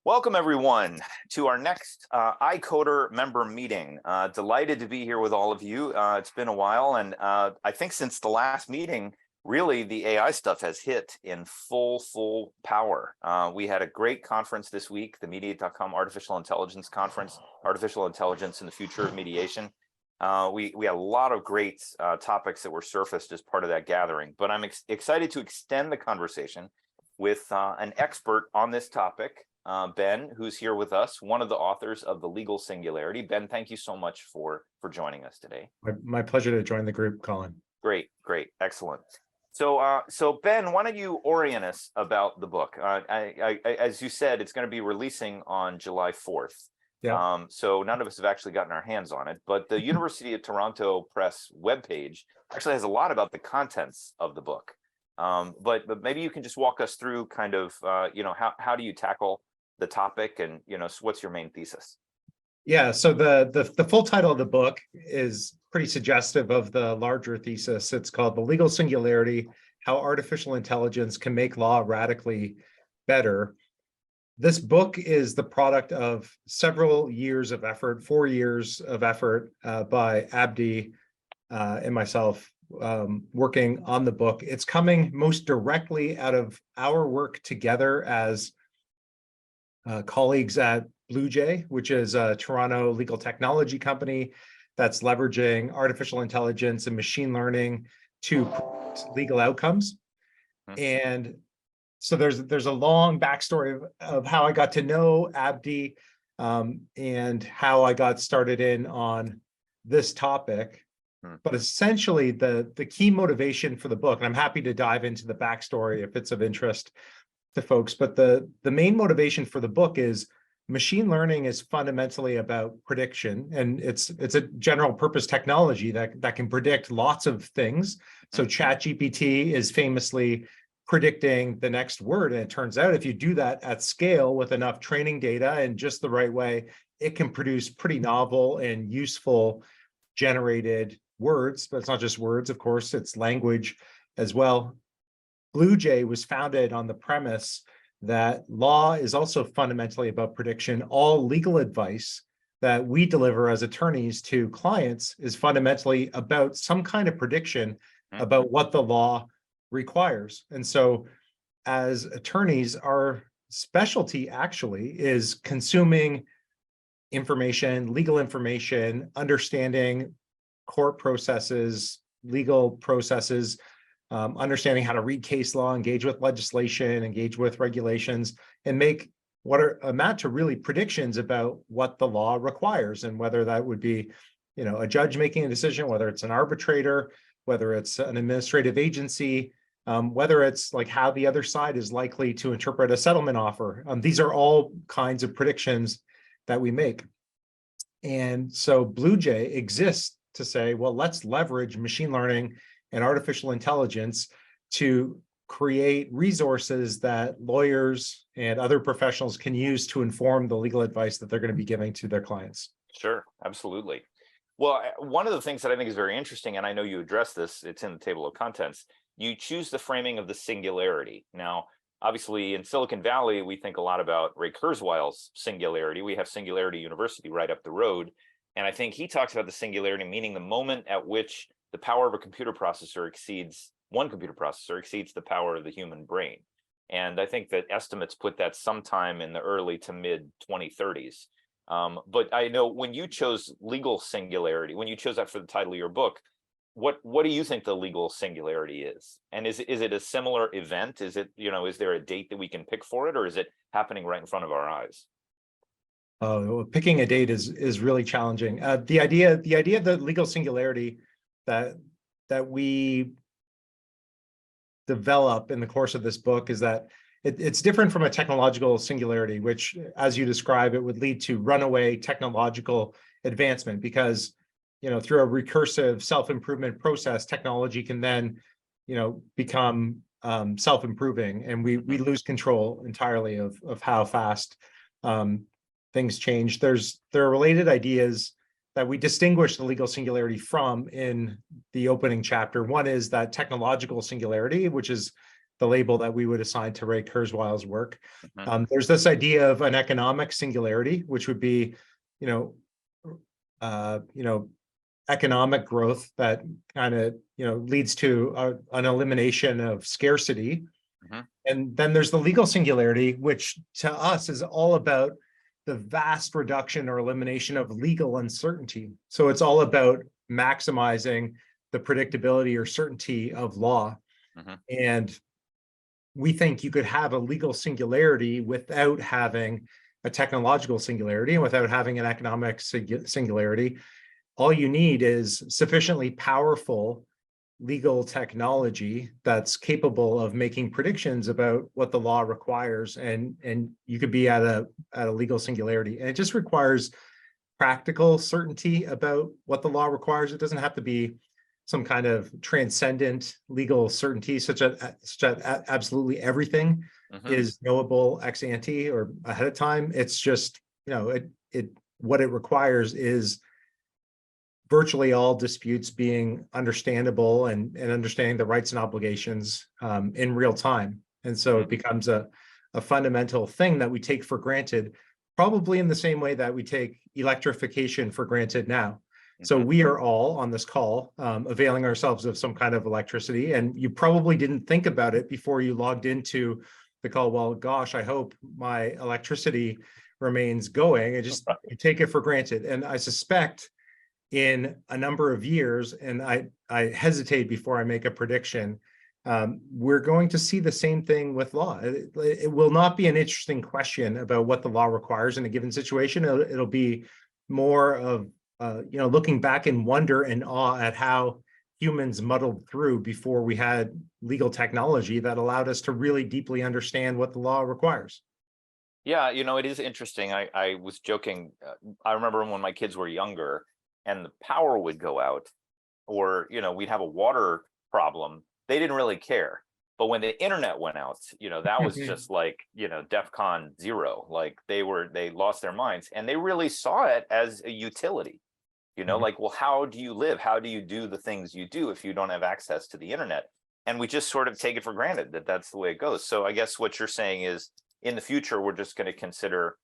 Welcome, everyone, to our next ICODR member meeting. Delighted to be here with all of you. It's been a while, and I think since the last meeting, really the AI stuff has hit in full power. We had a great conference this week, the Mediate.com Artificial Intelligence Conference, Artificial Intelligence and the Future of Mediation. We had a lot of great topics that were surfaced as part of that gathering, but I'm excited to extend the conversation with an expert on this topic, Ben, who's here with us, one of the authors of the Legal Singularity. Ben, thank you so much for joining us today. My pleasure to join the group, Colin. Great, excellent. So Ben, why don't you orient us about the book? As you said, it's going to be releasing on July 4th. Yeah. So none of us have actually gotten our hands on it, but the University of Toronto Press webpage actually has a lot about the contents of the book. But maybe you can just walk us through kind of, how do you tackle the topic, and what's your main thesis? Yeah, so the full title of the book is pretty suggestive of the larger thesis. It's called The Legal Singularity: How Artificial Intelligence Can Make Law Radically Better. This book is the product of several years of effort, 4 years of effort by Abdi and myself working on the book. It's coming most directly out of our work together as colleagues at BlueJay, which is a Toronto legal technology company that's leveraging artificial intelligence and machine learning to predict legal outcomes. And so there's a long backstory of how I got to know Abdi and how I got started in on this topic. But essentially, the key motivation for the book, and I'm happy to dive into the backstory if it's of interest to folks, but the main motivation for the book is machine learning is fundamentally about prediction, and it's a general purpose technology that can predict lots of things. So ChatGPT is famously predicting the next word, and it turns out if you do that at scale with enough training data and just the right way, it can produce pretty novel and useful generated words. But it's not just words, of course, it's language as well. BlueJay was founded on the premise that law is also fundamentally about prediction. All legal advice that we deliver as attorneys to clients is fundamentally about some kind of prediction about what the law requires. And so as attorneys, our specialty actually is consuming information, legal information, understanding court processes, legal processes, understanding how to read case law, engage with legislation, engage with regulations, and make what are amount to really predictions about what the law requires, and whether that would be, a judge making a decision, whether it's an arbitrator, whether it's an administrative agency, whether it's like how the other side is likely to interpret a settlement offer. These are all kinds of predictions that we make. And so BlueJay exists to say, well, let's leverage machine learning and artificial intelligence to create resources that lawyers and other professionals can use to inform the legal advice that they're going to be giving to their clients. Sure, absolutely. Well, one of the things that I think is very interesting, and I know you address this, it's in the table of contents, you choose the framing of the singularity. Now, obviously, in Silicon Valley, we think a lot about Ray Kurzweil's singularity. We have Singularity University right up the road. And I think he talks about the singularity, meaning the moment at which the power of a computer processor exceeds the power of the human brain. And I think that estimates put that sometime in the early to mid 2030s. But I know when you chose legal singularity, when you chose that for the title of your book, what do you think the legal singularity is? And is it a similar event? Is it, is there a date that we can pick for it, or is it happening right in front of our eyes? Picking a date is really challenging. The idea of the legal singularity that we develop in the course of this book is that it's different from a technological singularity, which, as you describe, it would lead to runaway technological advancement, because through a recursive self-improvement process, technology can then become self-improving, and we lose control entirely of how fast things change. There are related ideas that we distinguish the legal singularity from in the opening chapter. One is that technological singularity, which is the label that we would assign to Ray Kurzweil's work. Mm-hmm. There's this idea of an economic singularity, which would be, economic growth that kind of, leads to an elimination of scarcity. Mm-hmm. And then there's the legal singularity, which to us is all about the vast reduction or elimination of legal uncertainty. So it's all about maximizing the predictability or certainty of law. Mm-hmm. And we think you could have a legal singularity without having a technological singularity and without having an economic singularity. All you need is sufficiently powerful legal technology that's capable of making predictions about what the law requires, and you could be at a legal singularity. And it just requires practical certainty about what the law requires. It doesn't have to be some kind of transcendent legal certainty, such that absolutely everything is knowable ex ante or ahead of time. It's just, what it requires is virtually all disputes being understandable and understanding the rights and obligations in real time. And so it becomes a fundamental thing that we take for granted, probably in the same way that we take electrification for granted now. So we are all on this call availing ourselves of some kind of electricity, and you probably didn't think about it before you logged into the call. Well, gosh, I hope my electricity remains going. You take it for granted. And I suspect in a number of years, and I hesitate before I make a prediction, we're going to see the same thing with law. It will not be an interesting question about what the law requires in a given situation. It'll be more of looking back in wonder and awe at how humans muddled through before we had legal technology that allowed us to really deeply understand what the law requires. Yeah, it is interesting. I was joking. I remember when my kids were younger and the power would go out, or we'd have a water problem, they didn't really care. But when the internet went out, that was just like, DEFCON 0. Like they lost their minds, and they really saw it as a utility. Like, well, how do you live? How do you do the things you do if you don't have access to the internet? And we just sort of take it for granted that that's the way it goes. So I guess what you're saying is, in the future, we're just going to consider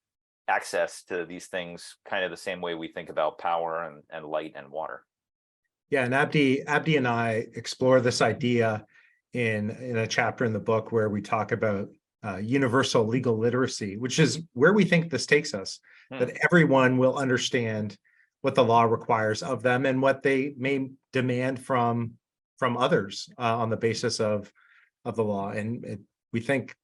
access to these things kind of the same way we think about power and light and water. Yeah, and Abdi and I explore this idea in a chapter in the book where we talk about universal legal literacy, which is where we think this takes us, that everyone will understand what the law requires of them and what they may demand from others on the basis of the law. And we think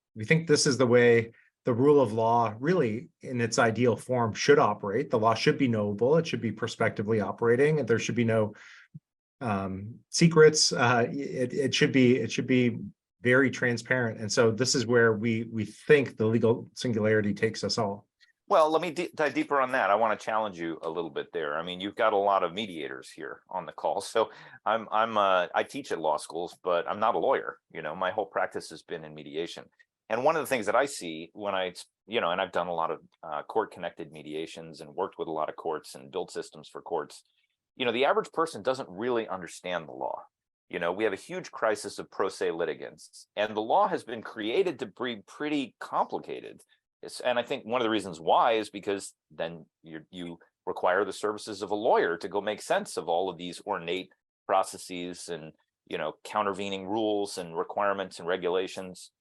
this is the way the rule of law really in its ideal form should operate. The law should be knowable. It should be prospectively operating, and there should be no secrets. It should be very transparent. And so this is where we think the legal singularity takes us all. Well, let me dive deeper on that. I want to challenge you a little bit there. I mean, you've got a lot of mediators here on the call. So I teach at law schools, but I'm not a lawyer. My whole practice has been in mediation. And one of the things that I see when and I've done a lot of court-connected mediations and worked with a lot of courts and built systems for courts, the average person doesn't really understand the law. We have a huge crisis of pro se litigants, and the law has been created to be pretty complicated. And I think one of the reasons why is because then you require the services of a lawyer to go make sense of all of these ornate processes and, countervening rules and requirements and regulations.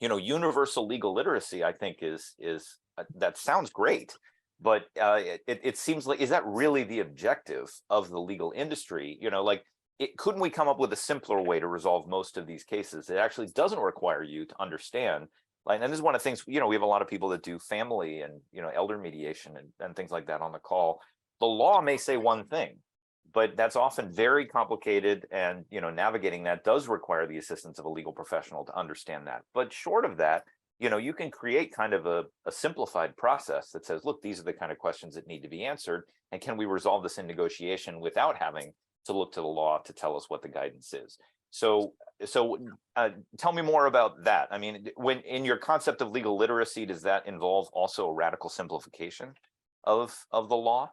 Universal legal literacy, I think, is that sounds great, but it seems like, is that really the objective of the legal industry? Couldn't we come up with a simpler way to resolve most of these cases? It actually doesn't require you to understand. And this is one of the things, we have a lot of people that do family and, elder mediation and things like that on the call. The law may say one thing, but that's often very complicated, and navigating that does require the assistance of a legal professional to understand that. But short of that, you can create kind of a simplified process that says, look, these are the kind of questions that need to be answered, and can we resolve this in negotiation without having to look to the law to tell us what the guidance is? So tell me more about that. I mean, when in your concept of legal literacy, does that involve also a radical simplification of the law?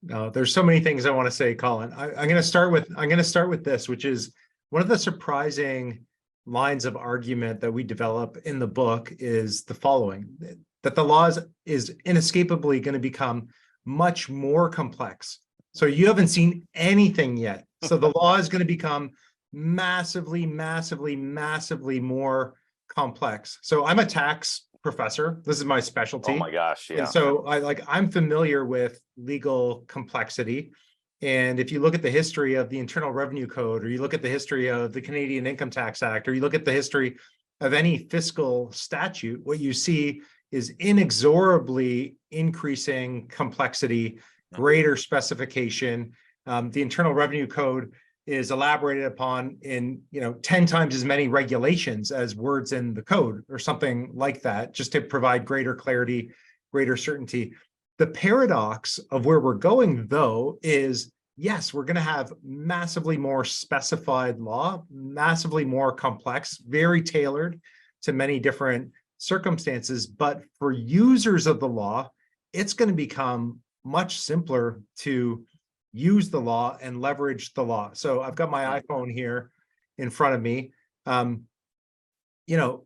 No, there's so many things I want to say, Colin. I'm going to start with this, which is one of the surprising lines of argument that we develop in the book is the following, that the law is inescapably going to become much more complex. So you haven't seen anything yet. So the law is going to become massively, massively, massively more complex. So I'm a tax professor. This is my specialty. Oh my gosh, yeah. And so I'm familiar with legal complexity. And if you look at the history of the Internal Revenue Code, or you look at the history of the Canadian Income Tax Act, or you look at the history of any fiscal statute, what you see is inexorably increasing complexity, greater specification. The Internal Revenue Code is elaborated upon in 10 times as many regulations as words in the code, or something like that, just to provide greater clarity, greater certainty. The paradox of where we're going, though, is yes, we're going to have massively more specified law, massively more complex, very tailored to many different circumstances. But for users of the law, it's going to become much simpler to use the law and leverage the law. So I've got my iPhone here in front of me.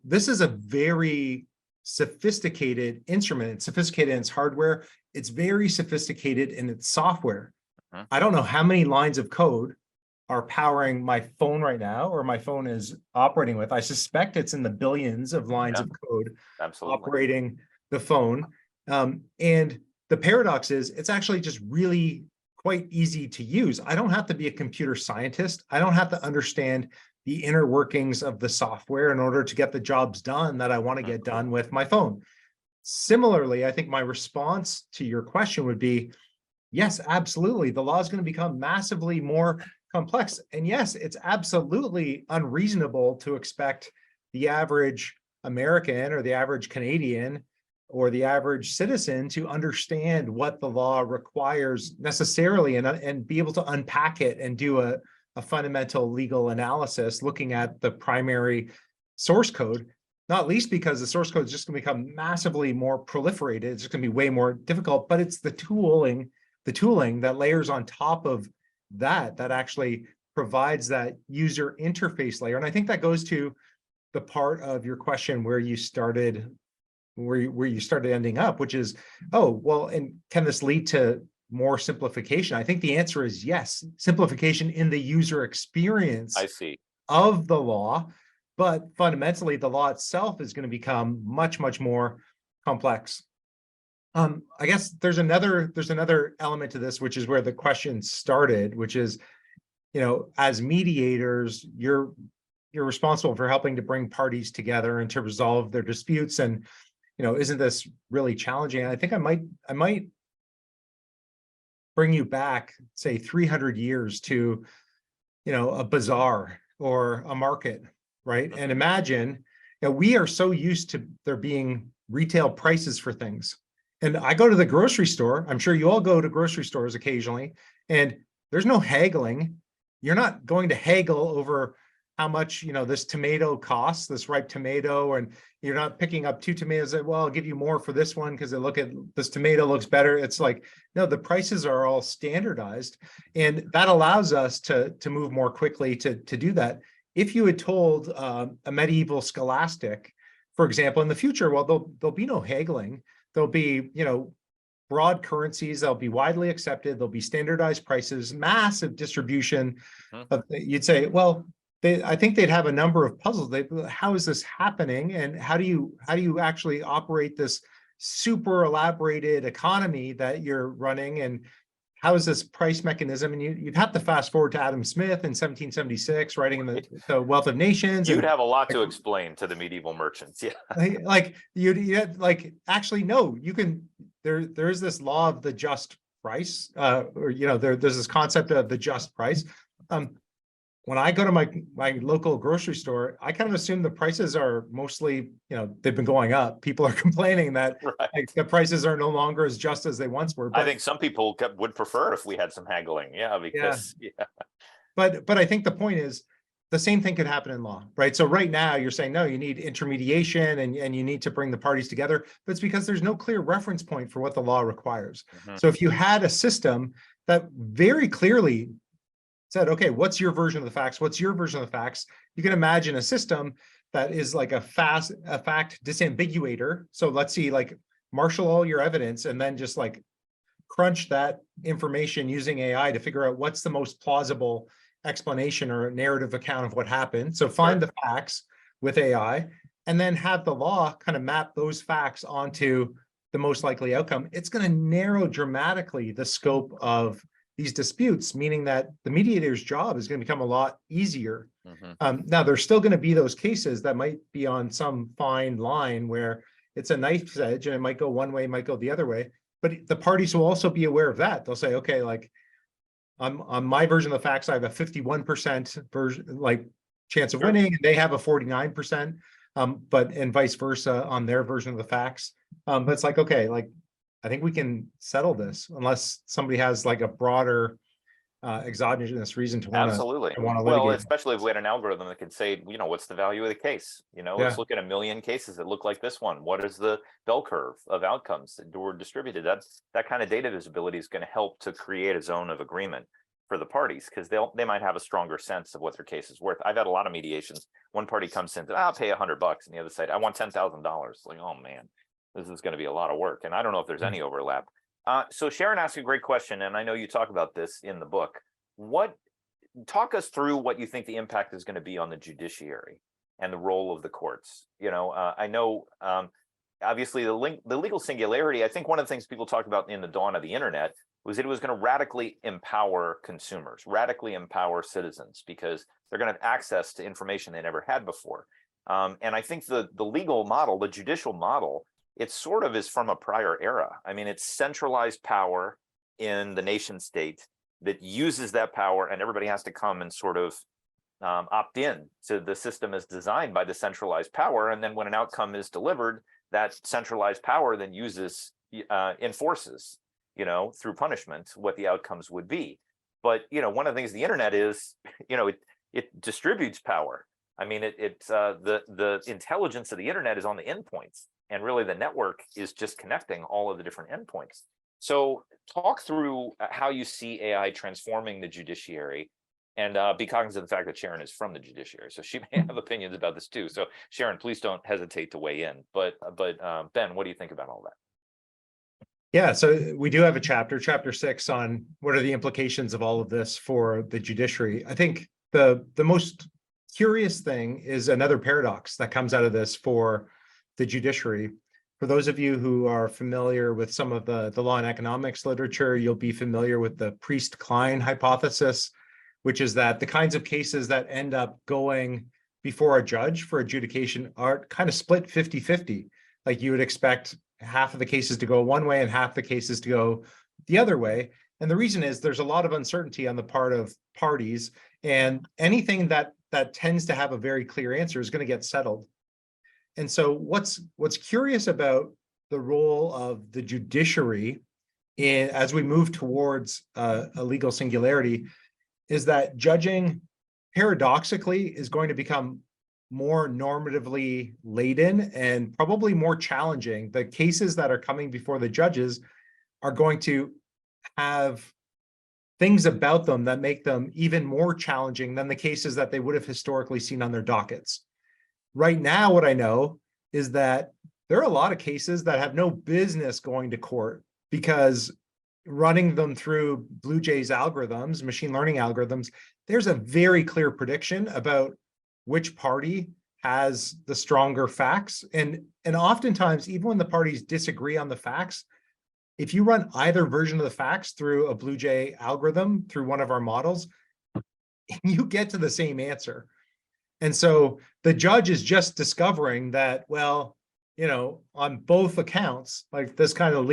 This is a very sophisticated instrument. It's sophisticated in its hardware. It's very sophisticated in its software. I don't know how many lines of code are powering my phone right now, or my phone is operating with. I suspect it's in the billions of lines of code operating the phone. And the paradox is it's actually just really quite easy to use. I don't have to be a computer scientist. I don't have to understand the inner workings of the software in order to get the jobs done that I want to get done with my phone. Similarly, I think my response to your question would be, yes, absolutely. The law is going to become massively more complex. And yes, it's absolutely unreasonable to expect the average American or the average Canadian or the average citizen to understand what the law requires necessarily, and be able to unpack it and do a fundamental legal analysis looking at the primary source code, not least because the source code is just going to become massively more proliferated. It's just going to be way more difficult, but it's the tooling that layers on top of that actually provides that user interface layer. And I think that goes to the part of your question where you started ending up, which is, oh, well, and can this lead to more simplification? I think the answer is yes. Simplification in the user experience of the law, but fundamentally the law itself is going to become much, much more complex. I guess there's another element to this, which is where the question started, which is, as mediators, you're responsible for helping to bring parties together and to resolve their disputes. And isn't this really challenging? I think I might bring you back, say, 300 years to, a bazaar or a market, right? And imagine, we are so used to there being retail prices for things. And I go to the grocery store. I'm sure you all go to grocery stores occasionally, and there's no haggling. You're not going to haggle over how much, this tomato costs, this ripe tomato, and you're not picking up two tomatoes that, well, I'll give you more for this one because this tomato looks better. It's like, no, the prices are all standardized, and that allows us to move more quickly to do that. If you had told a medieval scholastic, for example, in the future, well, there'll be no haggling. There'll be, broad currencies that'll be widely accepted. There'll be standardized prices, massive distribution. You'd say, well, I think they'd have a number of puzzles. How is this happening, and how do you actually operate this super elaborated economy that you're running, and how is this price mechanism? And you'd have to fast forward to Adam Smith in 1776, writing in the Wealth of Nations. You'd have a lot to explain to the medieval merchants. Yeah, actually, no, you can. There is this law of the just price, there's this concept of the just price. When I go to my local grocery store, I kind of assume the prices are mostly, they've been going up. People are complaining that the prices are no longer as just as they once were. But I think some people would prefer if we had some haggling. But I think the point is the same thing could happen in law, right? So right now you're saying, no, you need intermediation and you need to bring the parties together, but it's because there's no clear reference point for what the law requires. So if you had a system that very clearly said, okay, what's your version of the facts? What's your version of the facts? You can imagine a system that is like a fact disambiguator. So let's see, like marshal all your evidence and then just like crunch that information using AI to figure out what's the most plausible explanation or narrative account of what happened. So find the facts with AI and then have the law kind of map those facts onto the most likely outcome. It's going to narrow dramatically the scope of these disputes, meaning that the mediator's job is going to become a lot easier. Now, there's still going to be those cases that might be on some fine line where it's a knife's edge and it might go one way, might go the other way. But the parties will also be aware of that. They'll say, okay, like on my version of the facts, I have a 51% version, like chance of winning, and they have a 49%, but and vice versa on their version of the facts. But it's like, okay, like I think we can settle this unless somebody has like a broader exogenous reason to want to litigate. Well, especially if we had an algorithm that could say, you know, what's the value of the case? You know, let's look at 1 million cases that look like this one. What is the bell curve of outcomes that were distributed? That kind of data visibility is going to help to create a zone of agreement for the parties, because they might have a stronger sense of what their case is worth. I've had a lot of mediations. One party comes in, I'll pay $100, and the other side, I want $10,000. Like, oh man, this is going to be a lot of work, and I don't know if there's any overlap. So Sharon asked a great question, and I know you talk about this in the book. Talk us through what you think the impact is going to be on the judiciary and the role of the courts. You know, I know obviously the legal singularity. I think one of the things people talked about in the dawn of the internet was that it was going to radically empower consumers, radically empower citizens, because they're going to have access to information they never had before. And I think the legal model, the judicial model, it sort of is from a prior era. I mean, it's centralized power in the nation state that uses that power, and everybody has to come and sort of opt in to the system as designed by the centralized power. And then when an outcome is delivered, that centralized power then enforces, you know, through punishment, what the outcomes would be. But, you know, one of the things the internet is, you know, it distributes power. I mean, the intelligence of the internet is on the endpoints, and really the network is just connecting all of the different endpoints. So talk through how you see AI transforming the judiciary, and be cognizant of the fact that Sharon is from the judiciary, so she may have opinions about this too. So Sharon, please don't hesitate to weigh in. But Ben, what do you think about all that? Yeah, so we do have a chapter 6 on what are the implications of all of this for the judiciary. I think the most curious thing is another paradox that comes out of this for the judiciary. For those of you who are familiar with some of the law and economics literature, you'll be familiar with the Priest-Klein hypothesis, which is that the kinds of cases that end up going before a judge for adjudication are kind of split 50-50. Like you would expect half of the cases to go one way and half the cases to go the other way. And the reason is there's a lot of uncertainty on the part of parties, and anything that tends to have a very clear answer is going to get settled. And so what's curious about the role of the judiciary as we move towards a legal singularity is that judging paradoxically is going to become more normatively laden and probably more challenging. The cases that are coming before the judges are going to have things about them that make them even more challenging than the cases that they would have historically seen on their dockets. Right now, what I know is that there are a lot of cases that have no business going to court, because running them through Blue Jay's algorithms, machine learning algorithms, there's a very clear prediction about which party has the stronger facts. And oftentimes, even when the parties disagree on the facts, if you run either version of the facts through a Blue Jay algorithm, through one of our models, you get to the same answer. And so the judge is just discovering that, well, you know, on both accounts, like this kind of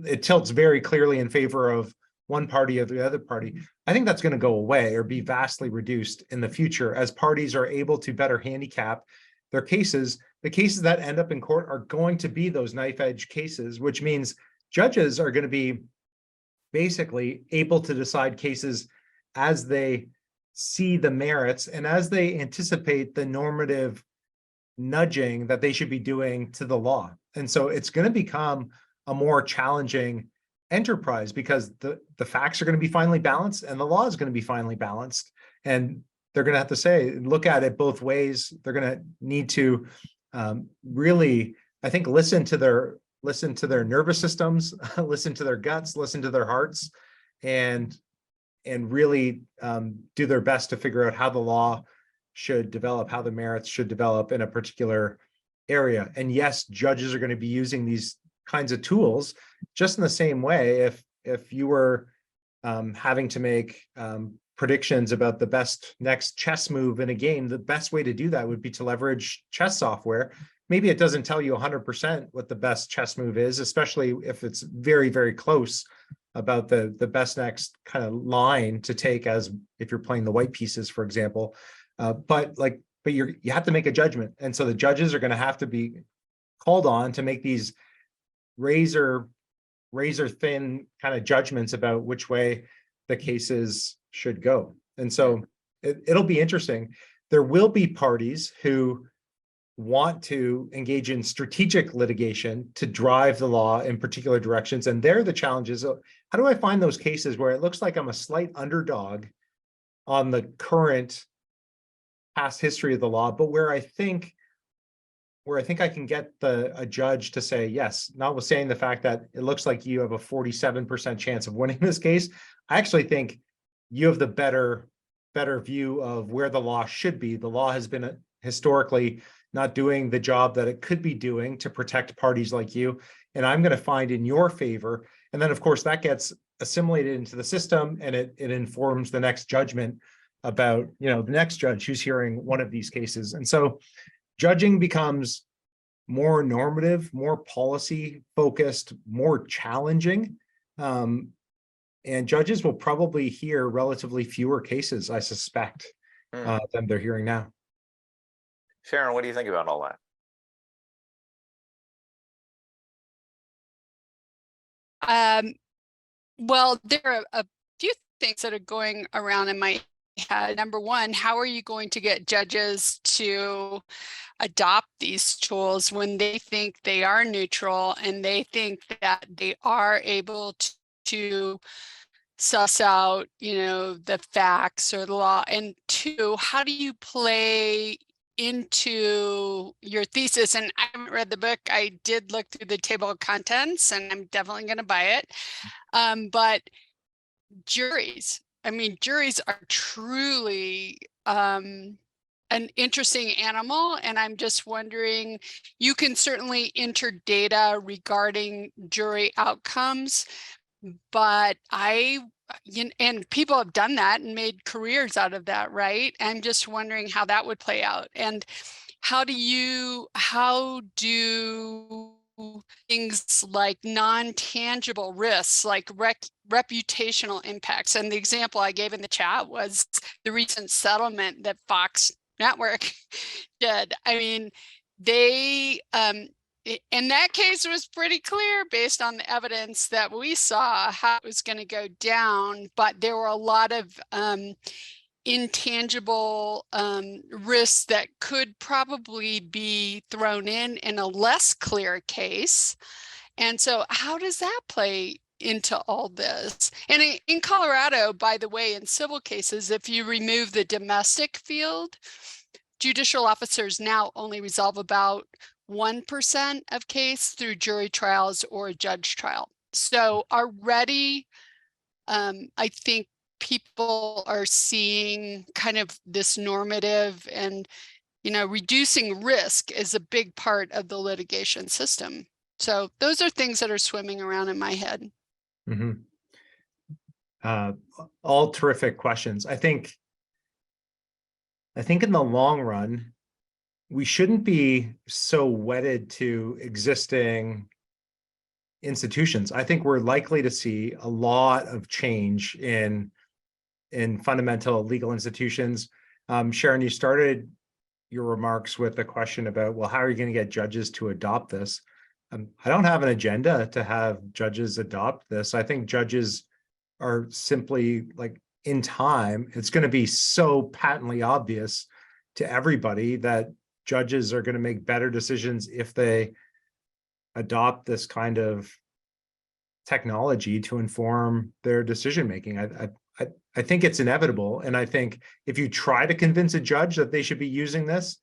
it tilts very clearly in favor of one party or the other party. I think that's going to go away or be vastly reduced in the future as parties are able to better handicap their cases. The cases that end up in court are going to be those knife edge cases, which means judges are going to be basically able to decide cases as they see the merits and as they anticipate the normative nudging that they should be doing to the law. And so it's going to become a more challenging enterprise, because the facts are going to be finely balanced and the law is going to be finely balanced, and they're going to have to say, look at it both ways. They're going to need to really, I think, listen to their nervous systems, listen to their guts, listen to their hearts, and really do their best to figure out how the law should develop, how the merits should develop in a particular area. And yes, judges are going to be using these kinds of tools just in the same way. If you were having to make predictions about the best next chess move in a game, the best way to do that would be to leverage chess software. Maybe it doesn't tell you 100% what the best chess move is, especially if it's very, very close about the best next kind of line to take, as if you're playing the white pieces, for example. But you have to make a judgment. And so the judges are going to have to be called on to make these razor thin kind of judgments about which way the cases should go. And so it'll be interesting. There will be parties who want to engage in strategic litigation to drive the law in particular directions. And there the challenge is, how do I find those cases where it looks like I'm a slight underdog on the current past history of the law, but where I think I can get a judge to say, yes, notwithstanding the fact that it looks like you have a 47% chance of winning this case, I actually think you have the better view of where the law should be. The law has been historically not doing the job that it could be doing to protect parties like you, and I'm going to find in your favor. And then, of course, that gets assimilated into the system, and it informs the next judgment about, the next judge who's hearing one of these cases. And so judging becomes more normative, more policy focused, more challenging. And judges will probably hear relatively fewer cases, I suspect, than they're hearing now. Sharon, what do you think about all that? Well, there are a few things that are going around in my head. Number one, how are you going to get judges to adopt these tools when they think they are neutral and they think that they are able to suss out, the facts or the law? And two, how do you play into your thesis? And I haven't read the book. I did look through the table of contents, and I'm definitely going to buy it. But juries are truly an interesting animal. And I'm just wondering, you can certainly enter data regarding jury outcomes, but and people have done that and made careers out of that, right? I'm just wondering how that would play out. And how do things like non-tangible risks, like reputational impacts, and the example I gave in the chat was the recent settlement that Fox Network did. I mean, they in that case, it was pretty clear based on the evidence that we saw how it was going to go down, but there were a lot of intangible risks that could probably be thrown in a less clear case. And so how does that play into all this? And in Colorado, by the way, in civil cases, if you remove the domestic field, judicial officers now only resolve about 1% of case through jury trials or a judge trial. So already, I think people are seeing kind of this normative and, reducing risk is a big part of the litigation system. So those are things that are swimming around in my head. Mm-hmm. All terrific questions. I think in the long run, we shouldn't be so wedded to existing institutions. I think we're likely to see a lot of change in fundamental legal institutions. Sharon, you started your remarks with a question about, well, how are you going to get judges to adopt this? I don't have an agenda to have judges adopt this. I think judges are simply, like, in time, it's going to be so patently obvious to everybody that judges are going to make better decisions if they adopt this kind of technology to inform their decision making. I think it's inevitable. And I think if you try to convince a judge that they should be using this,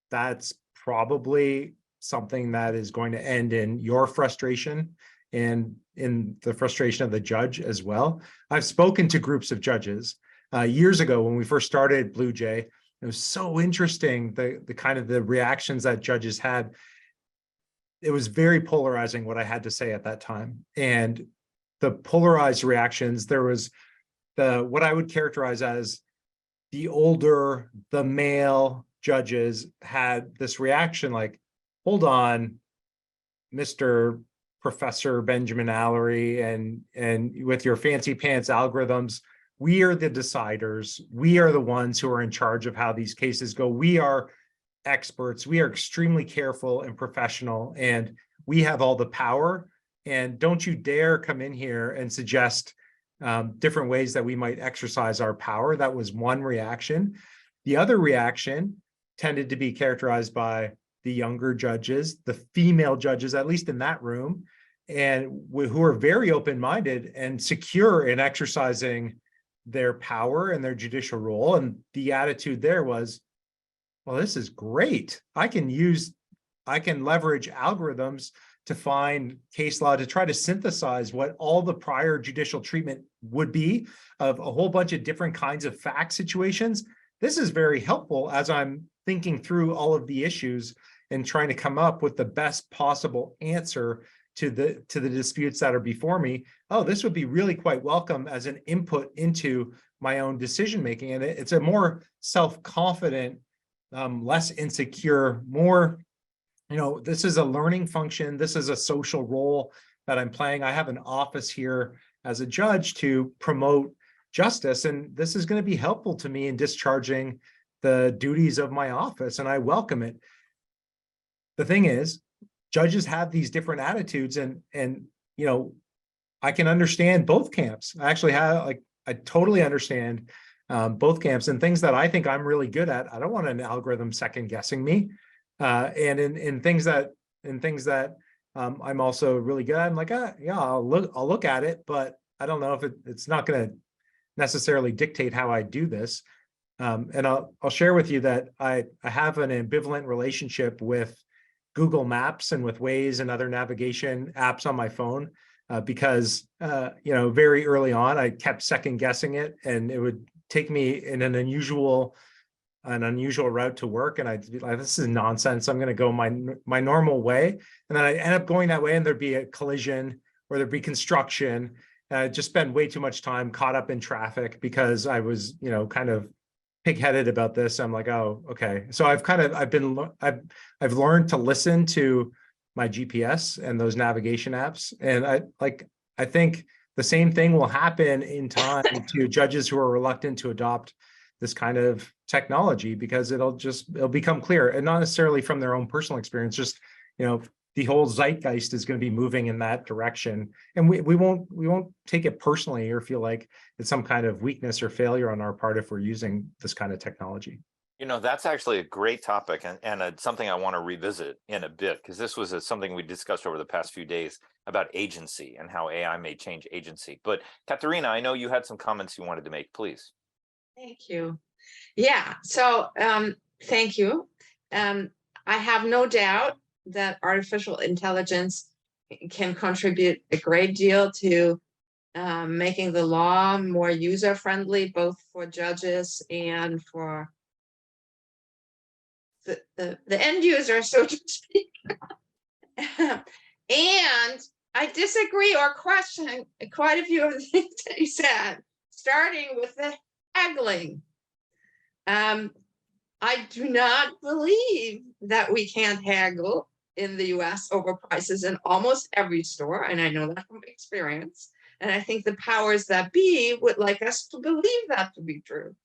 that's probably something that is going to end in your frustration and in the frustration of the judge as well. I've spoken to groups of judges years ago when we first started Blue Jay. It was so interesting, the kind of the reactions that judges had. It was very polarizing what I had to say at that time. And the polarized reactions, there was what I would characterize as the older, the male judges had this reaction like, hold on, Mr. Professor Benjamin Alarie, and with your fancy pants algorithms, we are the deciders. We are the ones who are in charge of how these cases go. We are experts. We are extremely careful and professional, and we have all the power. And don't you dare come in here and suggest different ways that we might exercise our power. That was one reaction. The other reaction tended to be characterized by the younger judges, the female judges, at least in that room, and who are very open-minded and secure in exercising their power and their judicial role. And the attitude there was, well, this is great. I can leverage algorithms to find case law to try to synthesize what all the prior judicial treatment would be of a whole bunch of different kinds of fact situations. This is very helpful as I'm thinking through all of the issues and trying to come up with the best possible answer to the disputes that are before me. Oh, this would be really quite welcome as an input into my own decision making. And it's a more self-confident, less insecure, more, this is a learning function. This is a social role that I'm playing. I have an office here as a judge to promote justice, and this is going to be helpful to me in discharging the duties of my office, and I welcome it. The thing is, judges have these different attitudes, and I can understand both camps. I totally understand both camps, and things that I think I'm really good at, I don't want an algorithm second guessing me. And in things that I'm also really good at, I'm like, yeah, I'll look at it, but I don't know if it's not going to necessarily dictate how I do this. And I'll share with you that I have an ambivalent relationship with Google Maps and with Waze and other navigation apps on my phone, because very early on I kept second guessing it, and it would take me in an unusual route to work, and I'd be like, this is nonsense. I'm going to go my normal way, and then I end up going that way, and there'd be a collision or there'd be construction. And I just spend way too much time caught up in traffic because I was, kind of pig-headed about this. I'm like, oh, okay. So I've learned to listen to my GPS and those navigation apps, and I think the same thing will happen in time to judges who are reluctant to adopt this kind of technology, because it'll become clear, and not necessarily from their own personal experience, just, the whole zeitgeist is going to be moving in that direction. And we won't take it personally or feel like it's some kind of weakness or failure on our part if we're using this kind of technology. That's actually a great topic, and something I want to revisit in a bit, because this was something we discussed over the past few days about agency and how AI may change agency. But Katharina, I know you had some comments you wanted to make, please. Thank you. Yeah, so thank you. I have no doubt that artificial intelligence can contribute a great deal to making the law more user-friendly, both for judges and for the end user, so to speak. And I disagree or question quite a few of the things that you said, starting with the haggling. I do not believe that we can't haggle in the US over prices in almost every store, and I know that from experience. And I think the powers that be would like us to believe that to be true.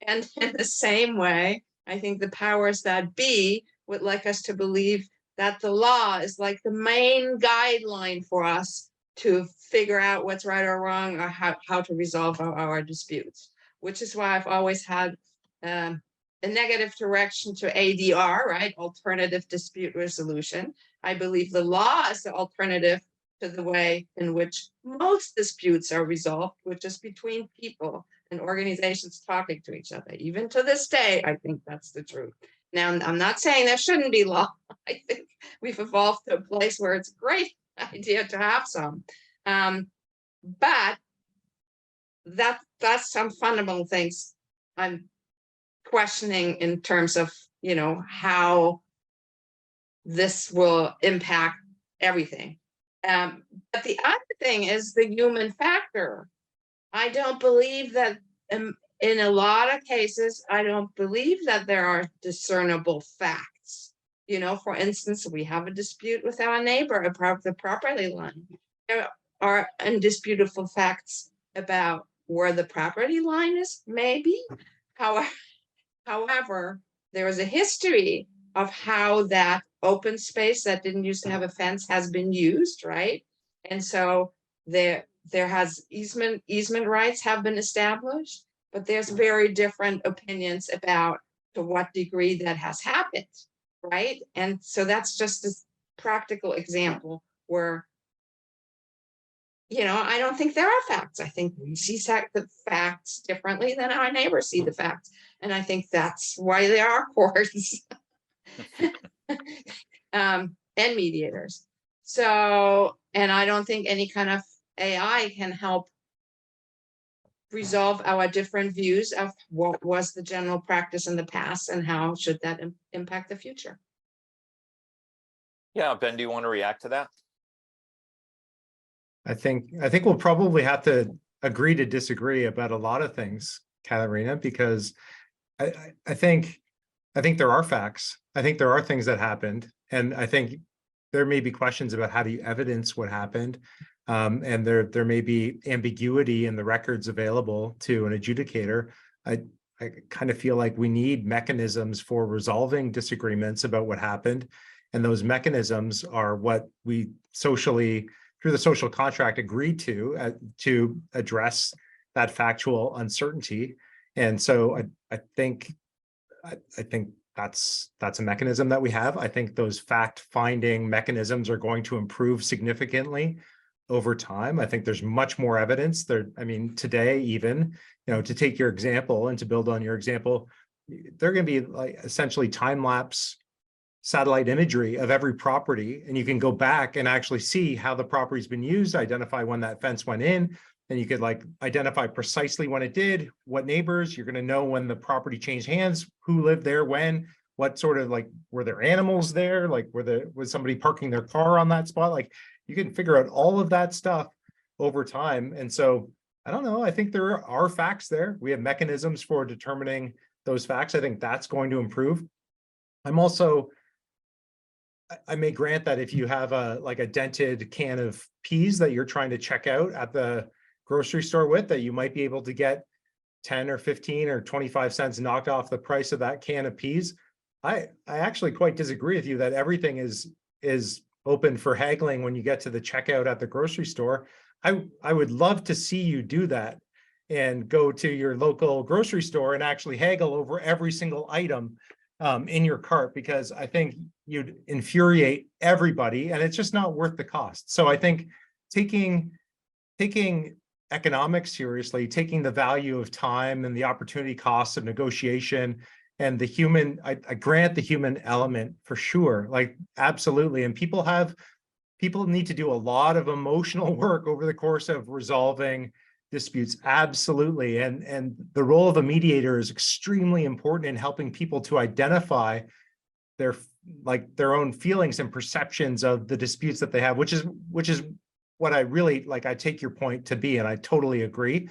And in the same way, I think the powers that be would like us to believe that the law is like the main guideline for us to figure out what's right or wrong, or how to resolve our disputes, which is why I've always had a negative direction to ADR, right? Alternative dispute resolution. I believe the law is the alternative to the way in which most disputes are resolved, which is between people and organizations talking to each other. Even to this day, I think that's the truth. Now, I'm not saying there shouldn't be law. I think we've evolved to a place where it's a great idea to have some. But that's some fundamental things I'm questioning in terms of, you know, how this will impact everything. But the other thing is the human factor. I don't believe that in a lot of cases, I don't believe that there are discernible facts. You know, for instance, we have a dispute with our neighbor about the property line. There are indisputable facts about where the property line is, maybe. However, there is a history of how that open space that didn't used to have a fence has been used, right? And so there has easement rights have been established, but there's very different opinions about to what degree that has happened, right? And so that's just a practical example where, you know, I don't think there are facts. I think we see the facts differently than our neighbors see the facts. And I think that's why there are courts and mediators. So, and I don't think any kind of AI can help resolve our different views of what was the general practice in the past and how should that impact the future. Yeah, Ben, do you want to react to that? I think we'll probably have to agree to disagree about a lot of things, Katarina, because I think there are facts. I think there are things that happened, and I think there may be questions about how do you evidence what happened, and there may be ambiguity in the records available to an adjudicator. I kind of feel like we need mechanisms for resolving disagreements about what happened, and those mechanisms are what we socially, through the social contract, agreed to address that factual uncertainty. And so I think that's a mechanism that we have. I think those fact-finding mechanisms are going to improve significantly over time. I think there's much more evidence there. I mean, today, even, you know, to take your example and to build on your example, they're going to be like essentially time-lapse satellite imagery of every property, and you can go back and actually see how the property's been used, identify when that fence went in, and you could like identify precisely when it did, what neighbors. You're going to know when the property changed hands, who lived there, when, what sort of, like, were there animals there, like was somebody parking their car on that spot? Like, you can figure out all of that stuff over time. And so I don't know, I think there are facts there. We have mechanisms for determining those facts. I think that's going to improve. I may grant that if you have a dented can of peas that you're trying to check out at the grocery store with, that you might be able to get 10 or 15 or 25 cents knocked off the price of that can of peas. I actually quite disagree with you that everything is open for haggling when you get to the checkout at the grocery store. I would love to see you do that and go to your local grocery store and actually haggle over every single item in your cart, because I think you'd infuriate everybody and it's just not worth the cost. So I think taking economics seriously, taking the value of time and the opportunity costs of negotiation and the human, I grant the human element for sure, like absolutely. And people need to do a lot of emotional work over the course of resolving disputes, absolutely. And the role of a mediator is extremely important in helping people to identify their own feelings and perceptions of the disputes that they have, which is what I really like. I take your point to be, and I totally agree.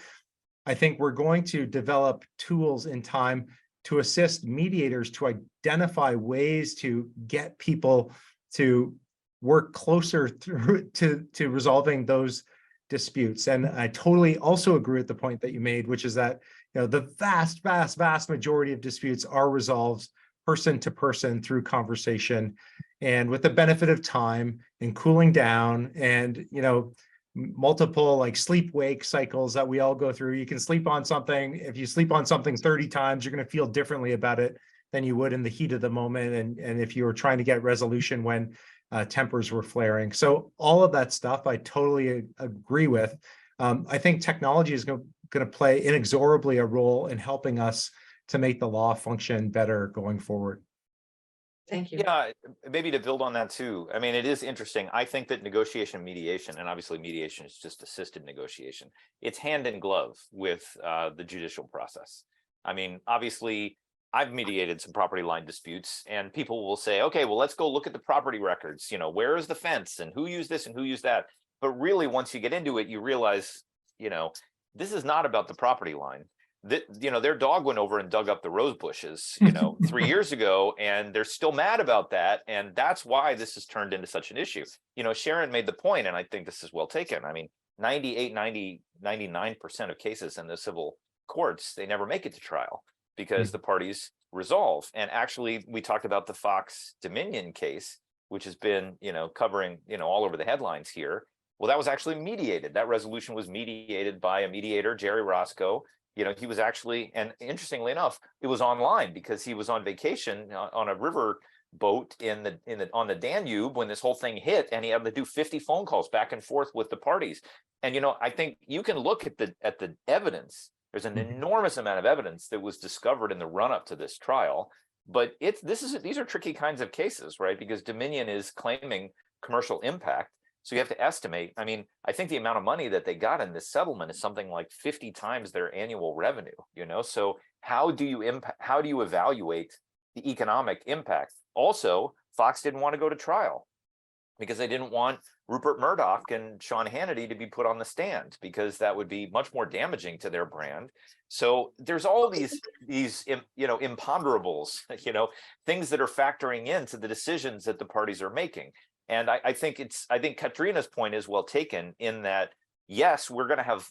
I think we're going to develop tools in time to assist mediators to identify ways to get people to work closer through to resolving those disputes. And I totally also agree with the point that you made, which is that, you know, the vast majority of disputes are resolved person to person through conversation, and with the benefit of time and cooling down and, you know, multiple like sleep wake cycles that we all go through. You can sleep on something. If you sleep on something 30 times, you're going to feel differently about it than you would in the heat of the moment. And if you were trying to get resolution when tempers were flaring. So all of that stuff I totally agree with. I think technology is going to play inexorably a role in helping us to make the law function better going forward. Thank you. Yeah, maybe to build on that too. I mean, it is interesting. I think that negotiation and mediation, and obviously mediation is just assisted negotiation, it's hand in glove with the judicial process. I mean, obviously, I've mediated some property line disputes, and people will say, okay, well, let's go look at the property records. You know, where is the fence and who used this and who used that? But really, once you get into it, you realize, you know, this is not about the property line. That, you know, their dog went over and dug up the rose bushes, you know, 3 years ago, and they're still mad about that. And that's why this has turned into such an issue. You know, Sharon made the point, and I think this is well taken. I mean, 99% of cases in the civil courts, they never make it to trial because the parties resolve. And actually, we talked about the Fox Dominion case, which has been, you know, covering, you know, all over the headlines here. Well, that was actually mediated. That resolution was mediated by a mediator, Jerry Roscoe. You know, he was actually, and interestingly enough, it was online because he was on vacation on a river boat on the Danube when this whole thing hit, and he had to do 50 phone calls back and forth with the parties. And you know, I think you can look at the evidence. There's an enormous amount of evidence that was discovered in the run-up to this trial, but these are tricky kinds of cases, right? Because Dominion is claiming commercial impact. So you have to estimate. I mean, I think the amount of money that they got in this settlement is something like 50 times their annual revenue, you know? So how do you evaluate the economic impact? Also, Fox didn't want to go to trial because they didn't want Rupert Murdoch and Sean Hannity to be put on the stand because that would be much more damaging to their brand. So there's all these you know, imponderables, you know, things that are factoring into the decisions that the parties are making. And I think Katrina's point is well taken in that, yes, we're going to have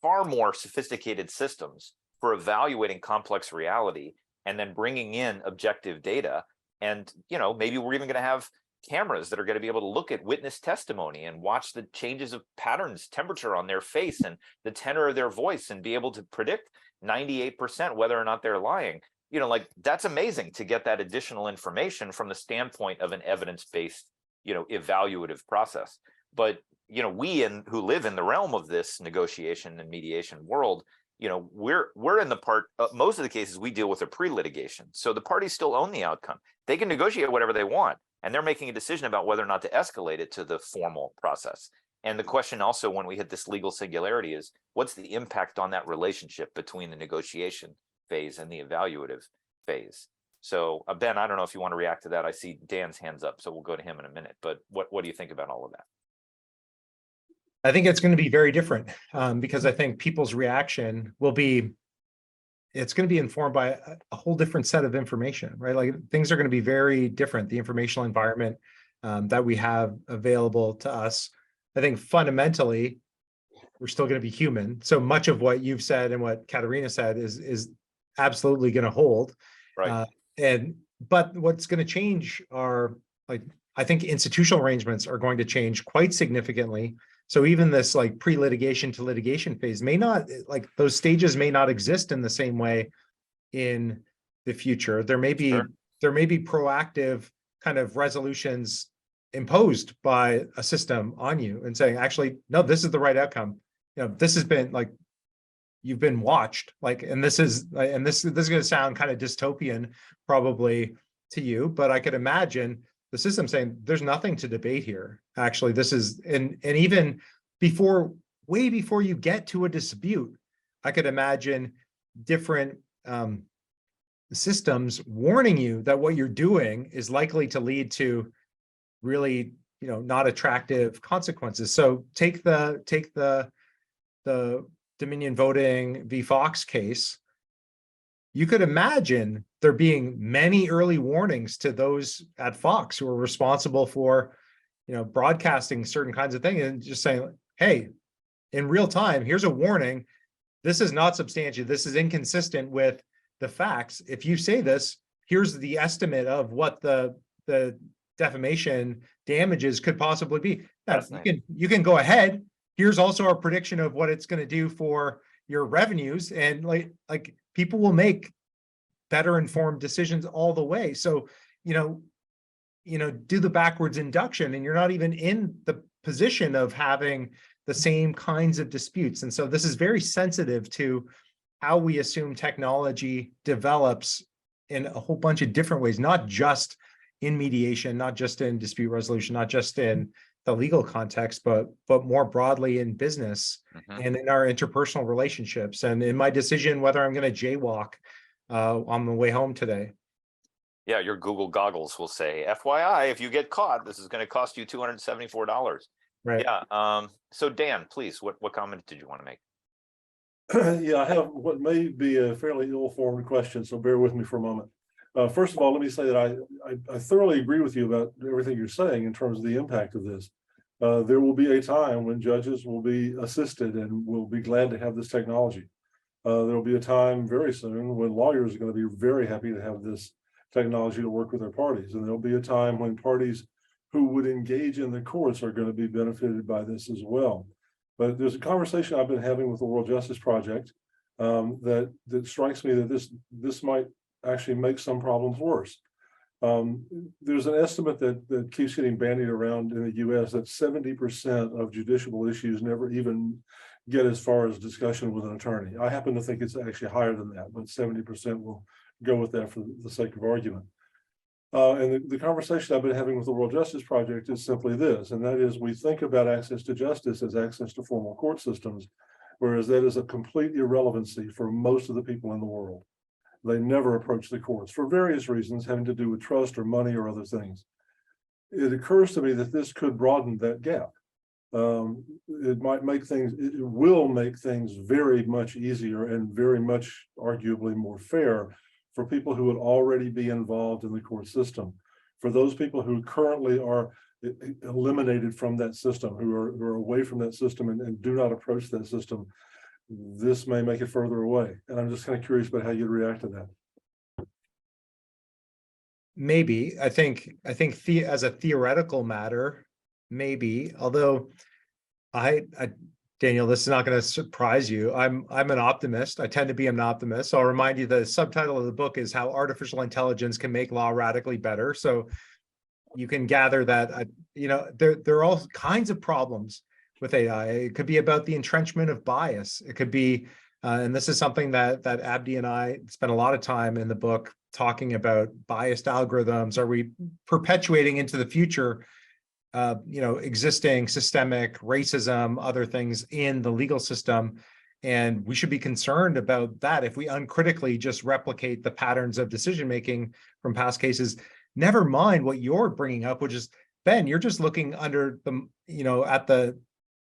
far more sophisticated systems for evaluating complex reality and then bringing in objective data. And, you know, maybe we're even going to have cameras that are going to be able to look at witness testimony and watch the changes of patterns, temperature on their face and the tenor of their voice and be able to predict 98% whether or not they're lying. You know, like that's amazing to get that additional information from the standpoint of an evidence-based, you know, evaluative process. But, you know, who live in the realm of this negotiation and mediation world, you know, we're in the part, most of the cases we deal with are pre-litigation. So the parties still own the outcome. They can negotiate whatever they want, and they're making a decision about whether or not to escalate it to the formal process. And the question also, when we hit this legal singularity, is what's the impact on that relationship between the negotiation phase and the evaluative phase? So Ben, I don't know if you want to react to that. I see Dan's hands up, so we'll go to him in a minute. But what do you think about all of that? I think it's going to be very different because I think people's reaction it's going to be informed by a whole different set of information, right? Like things are going to be very different. The informational environment that we have available to us, I think fundamentally, we're still going to be human. So much of what you've said and what Katarina said is absolutely going to hold. Right. But what's going to change are, like, I think institutional arrangements are going to change quite significantly. So even this like pre-litigation to litigation phase may not, like those stages may not exist in the same way in the future. There may be proactive kind of resolutions imposed by a system on you and saying, actually, no, this is the right outcome. You know, this has been like, you've been watched, like, and this is going to sound kind of dystopian probably to you, but I could imagine the system saying there's nothing to debate here. Actually, this is, and even way before you get to a dispute, I could imagine different systems warning you that what you're doing is likely to lead to really, you know, not attractive consequences. So take the Dominion voting v. Fox case. You could imagine there being many early warnings to those at Fox who are responsible for, you know, broadcasting certain kinds of things and just saying, hey, in real time, here's a warning. This is not substantiated. This is inconsistent with the facts. If you say this, here's the estimate of what the defamation damages could possibly be. Now, you can go ahead. Here's also our prediction of what it's going to do for your revenues, and like people will make better informed decisions all the way. So, you know, do the backwards induction, and you're not even in the position of having the same kinds of disputes. And so this is very sensitive to how we assume technology develops in a whole bunch of different ways, not just in mediation, not just in dispute resolution, not just in the legal context, but more broadly in business and in our interpersonal relationships, and in my decision whether I'm going to jaywalk on the way home today. Yeah, your Google goggles will say, FYI, if you get caught, this is going to cost you $274. Right. Yeah. So Dan, please, what comment did you want to make? Yeah, I have what may be a fairly ill-formed question, so bear with me for a moment. First of all, let me say that I thoroughly agree with you about everything you're saying in terms of the impact of this. There will be a time when judges will be assisted and will be glad to have this technology. There will be a time very soon when lawyers are going to be very happy to have this technology to work with their parties. And there'll be a time when parties who would engage in the courts are going to be benefited by this as well. But there's a conversation I've been having with the World Justice Project that strikes me that this might actually make some problems worse. There's an estimate that keeps getting bandied around in the US that 70% of judicial issues never even get as far as discussion with an attorney. I happen to think it's actually higher than that, but 70% will go with that for the sake of argument. And the conversation I've been having with the World Justice Project is simply this, and that is we think about access to justice as access to formal court systems, whereas that is a complete irrelevancy for most of the people in the world. They never approach the courts for various reasons having to do with trust or money or other things. It occurs to me that this could broaden that gap. It will make things very much easier and very much arguably more fair for people who would already be involved in the court system. For those people who currently are eliminated from that system, who are away from that system and do not approach that system, this may make it further away. And I'm just kind of curious about how you'd react to that. Maybe. I think as a theoretical matter, maybe, although Daniel, this is not going to surprise you. I'm an optimist. I tend to be an optimist. I'll remind you the subtitle of the book is How Artificial Intelligence Can Make Law Radically Better. So you can gather that, there are all kinds of problems with AI. It could be about the entrenchment of bias. It could be, and this is something that Abdi and I spent a lot of time in the book talking about, biased algorithms. Are we perpetuating into the future existing systemic racism, other things in the legal system? And we should be concerned about that if we uncritically just replicate the patterns of decision-making from past cases. Never mind what you're bringing up, which is, Ben, you're just looking under the,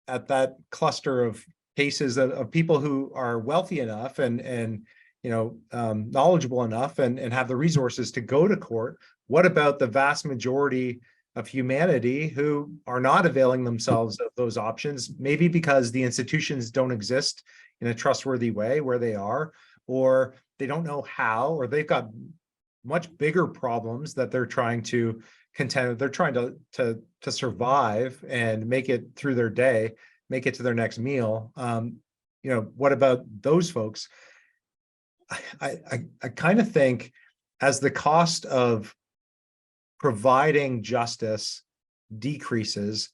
at that cluster of cases of people who are wealthy enough and knowledgeable enough and have the resources to go to court. What about the vast majority of humanity who are not availing themselves of those options, maybe because the institutions don't exist in a trustworthy way where they are, or they don't know how, or they've got much bigger problems that they're trying to contend with. They're trying to survive and make it through their day, make it to their next meal. What about those folks? I kind of think as the cost of providing justice decreases,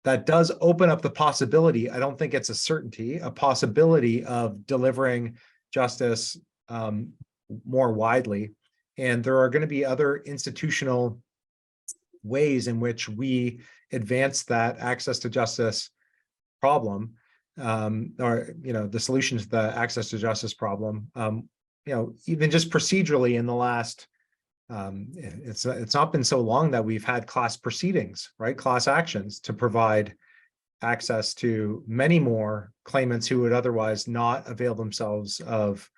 that does open up the possibility, I don't think it's a certainty, a possibility of delivering justice more widely. And there are going to be other institutional ways in which we advance that access to justice problem, or the solution to the access to justice problem. Even just procedurally in the last, it's not been so long that we've had class proceedings, right? Class actions to provide access to many more claimants who would otherwise not avail themselves of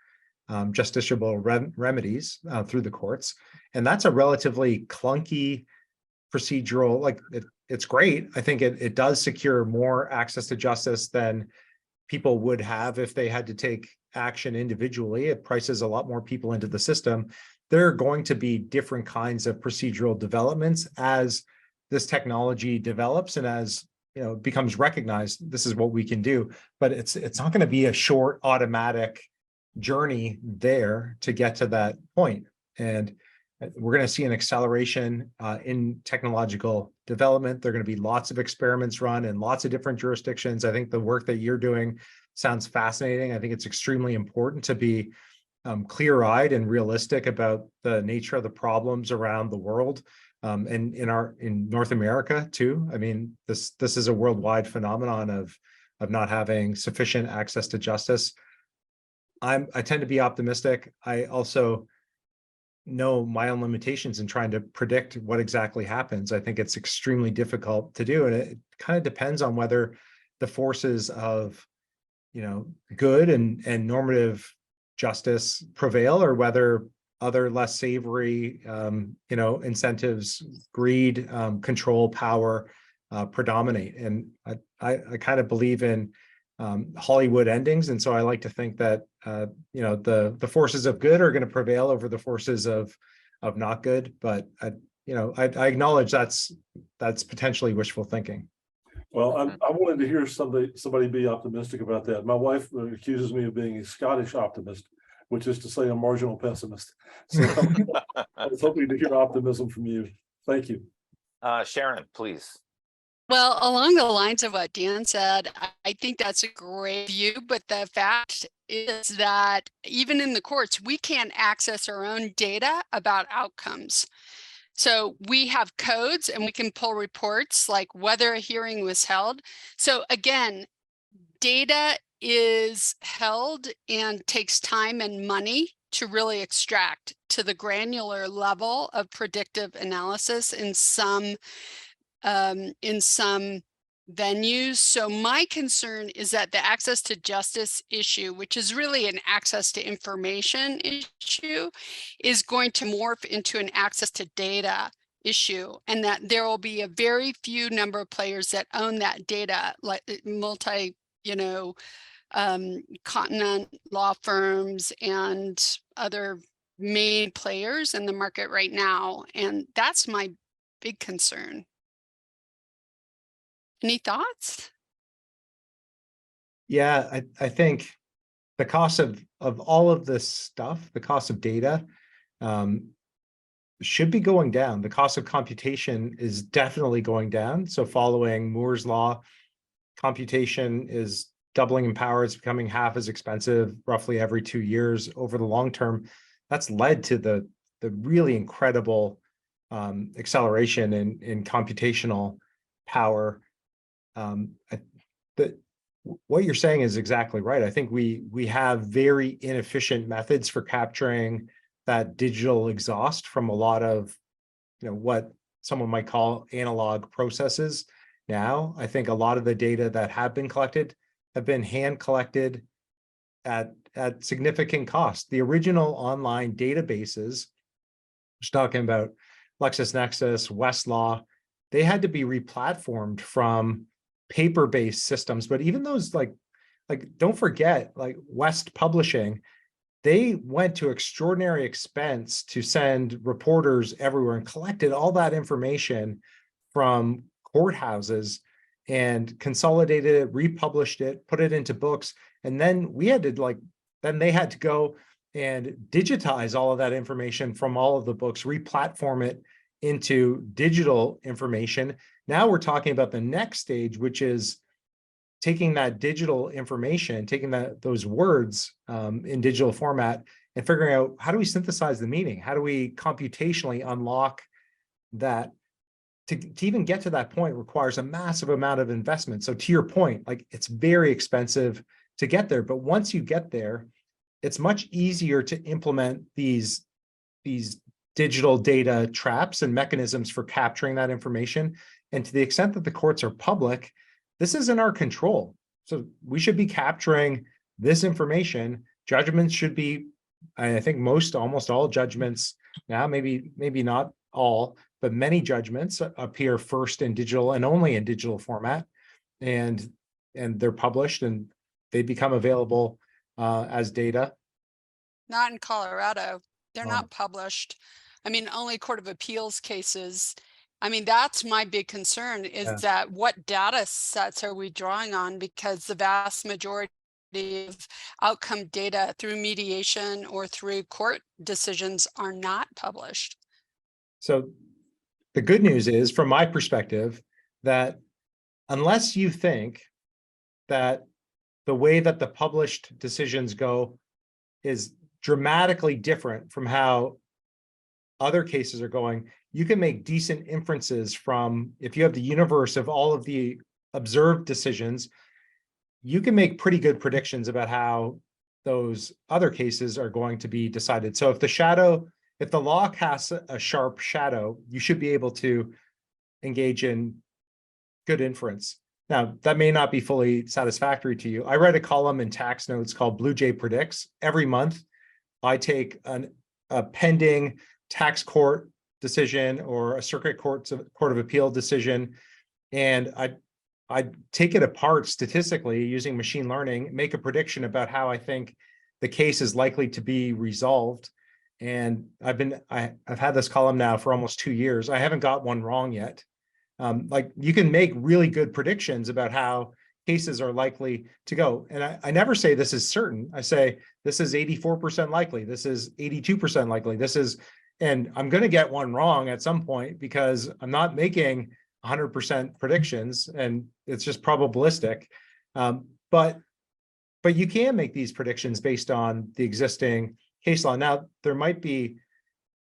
justiciable remedies through the courts. And that's a relatively clunky procedural, it's great. I think it does secure more access to justice than people would have if they had to take action individually. It prices a lot more people into the system. There are going to be different kinds of procedural developments as this technology develops and as becomes recognized. This is what we can do, but it's not going to be a short automatic journey there to get to that point. And we're going to see an acceleration in technological development. There are going to be lots of experiments run in lots of different jurisdictions. I think the work that you're doing sounds fascinating. I think it's extremely important to be clear-eyed and realistic about the nature of the problems around the world, and in North America too. I mean, this is a worldwide phenomenon of not having sufficient access to justice. I tend to be optimistic. I also know my own limitations in trying to predict what exactly happens. I think it's extremely difficult to do, and it kind of depends on whether the forces of, good and normative justice prevail, or whether other less savory, incentives, greed, control, power predominate. And I kind of believe in Hollywood endings, and so I like to think that the forces of good are going to prevail over the forces of not good. But I acknowledge that's potentially wishful thinking. Well, I wanted to hear somebody be optimistic about that. My wife accuses me of being a Scottish optimist, which is to say a marginal pessimist. So I was hoping to hear optimism from you. Thank you. Sharon, please. Well, along the lines of what Dan said, I think that's a great view, but the fact is that even in the courts, we can't access our own data about outcomes. So we have codes and we can pull reports like whether a hearing was held. So again, data is held and takes time and money to really extract to the granular level of predictive analysis in some venues. So my concern is that the access to justice issue, which is really an access to information issue, is going to morph into an access to data issue, and that there will be a very few number of players that own that data, like continent law firms and other main players in the market right now. And that's my big concern. Any thoughts? Yeah, I think the cost of all of this stuff, the cost of data, should be going down. The cost of computation is definitely going down. So following Moore's law, computation is doubling in power. It's becoming half as expensive roughly every 2 years over the long term. That's led to the really incredible acceleration in computational power. What you're saying is exactly right. I think we have very inefficient methods for capturing that digital exhaust from a lot of, what someone might call analog processes. Now, I think a lot of the data that have been collected have been hand collected at significant cost. The original online databases, we're talking about LexisNexis, Westlaw, they had to be replatformed from paper-based systems. But even those, like don't forget, like West Publishing, they went to extraordinary expense to send reporters everywhere and collected all that information from courthouses and consolidated it, republished it, put it into books. And then we had to then they had to go and digitize all of that information from all of the books, replatform it into digital information. Now we're talking about the next stage, which is taking that digital information, taking those words in digital format and figuring out, how do we synthesize the meaning? How do we computationally unlock that? To even get to that point requires a massive amount of investment. So to your point, it's very expensive to get there, but once you get there, it's much easier to implement these digital data traps and mechanisms for capturing that information. And to the extent that the courts are public, this is in our control. So we should be capturing this information. Judgments should be, I think almost all judgments now, maybe not all, but many judgments appear first in digital and only in digital format, and they're published and they become available as data. Not in Colorado. They're not published. I mean, only Court of Appeals cases. I mean, that's my big concern is that what data sets are we drawing on? Because the vast majority of outcome data through mediation or through court decisions are not published. So the good news is, from my perspective, that unless you think that the way that the published decisions go is dramatically different from how other cases are going, you can make decent inferences from, if you have the universe of all of the observed decisions, you can make pretty good predictions about how those other cases are going to be decided. So if the law casts a sharp shadow, you should be able to engage in good inference. Now, that may not be fully satisfactory to you. I write a column in Tax Notes called Blue Jay Predicts. Every month, I take a pending tax court decision or a circuit court of appeal decision, and I take it apart statistically using machine learning, make a prediction about how I think the case is likely to be resolved. And I've had this column now for almost 2 years. I haven't got one wrong yet. Like, you can make really good predictions about how cases are likely to go. And I never say this is certain. I say this is 84% likely. This is 82% likely. And I'm going to get one wrong at some point because I'm not making 100% predictions, and it's just probabilistic. But you can make these predictions based on the existing case law. Now, there might be,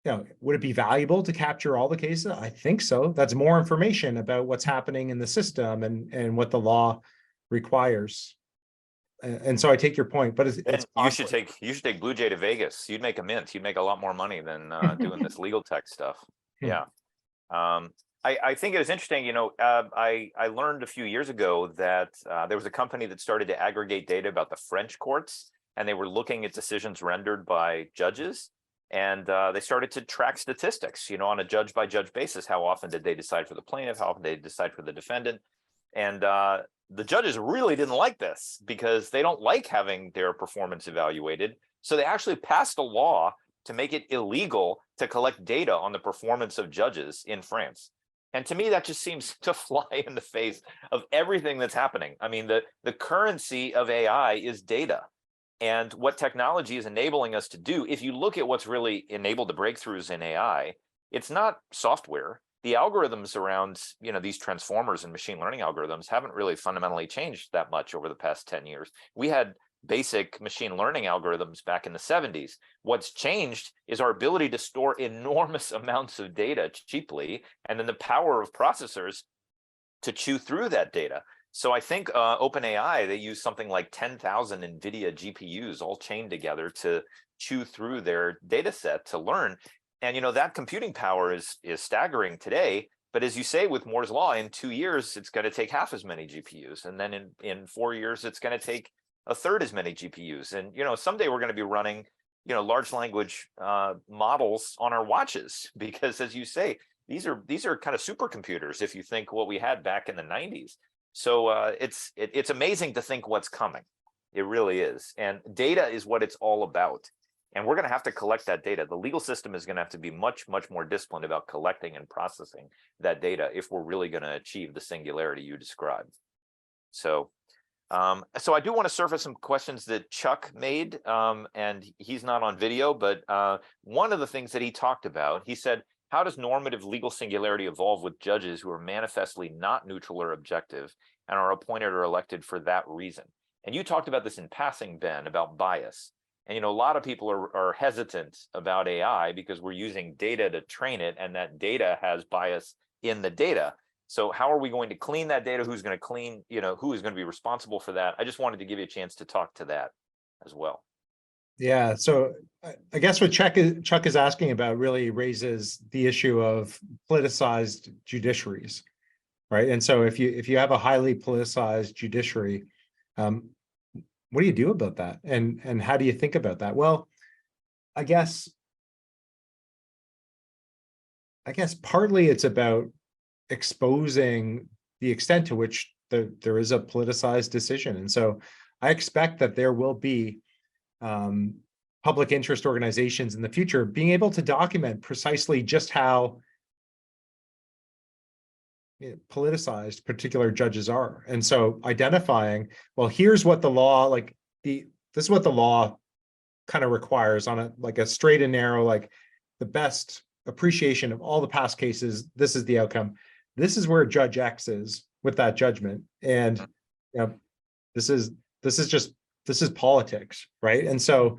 would it be valuable to capture all the cases? I think so. That's more information about what's happening in the system and what the law requires. And so I take your point, but it's you should take Blue Jay to Vegas. You'd make a mint. You'd make a lot more money than doing this legal tech stuff. Yeah. I think it was interesting, I learned a few years ago that there was a company that started to aggregate data about the French courts, and they were looking at decisions rendered by judges. And they started to track statistics, on a judge by judge basis. How often did they decide for the plaintiff? How often did they decide for the defendant? And the judges really didn't like this because they don't like having their performance evaluated. So they actually passed a law to make it illegal to collect data on the performance of judges in France. And to me, that just seems to fly in the face of everything that's happening. I mean, the currency of AI is data. And what technology is enabling us to do, if you look at what's really enabled the breakthroughs in AI, it's not software. The algorithms around, these transformers and machine learning algorithms haven't really fundamentally changed that much over the past 10 years. We had basic machine learning algorithms back in the 70s. What's changed is our ability to store enormous amounts of data cheaply, and then the power of processors to chew through that data. So I think OpenAI, they use something like 10,000 NVIDIA GPUs all chained together to chew through their data set to learn. And, that computing power is staggering today. But as you say, with Moore's Law, in 2 years, it's going to take half as many GPUs. And then in 4 years, it's going to take a third as many GPUs. And, someday we're going to be running, large language models on our watches, because as you say, these are kind of supercomputers if you think what we had back in the 90s. So it's amazing to think what's coming. It really is. And data is what it's all about. And we're going to have to collect that data. The legal system is going to have to be much, much more disciplined about collecting and processing that data if we're really going to achieve the singularity you described. So I do want to surface some questions that Chuck made, and he's not on video, but one of the things that he talked about, he said, how does normative legal singularity evolve with judges who are manifestly not neutral or objective and are appointed or elected for that reason? And you talked about this in passing, Ben, about bias. And, a lot of people are hesitant about AI because we're using data to train it, and that data has bias in the data. So how are we going to clean that data? Who's going to clean, who is going to be responsible for that? I just wanted to give you a chance to talk to that as well. Yeah, so I guess what Chuck is asking about really raises the issue of politicized judiciaries, right? And so if you have a highly politicized judiciary, what do you do about that? And how do you think about that? Well, I guess partly it's about exposing the extent to which there is a politicized decision. And so I expect that there will be public interest organizations in the future being able to document precisely just how politicized particular judges are. And so identifying, well, here's what the law, this is what the law kind of requires on a straight and narrow, the best appreciation of all the past cases. This is the outcome. This is where Judge X is with that judgment. And you know, this is politics, right? And so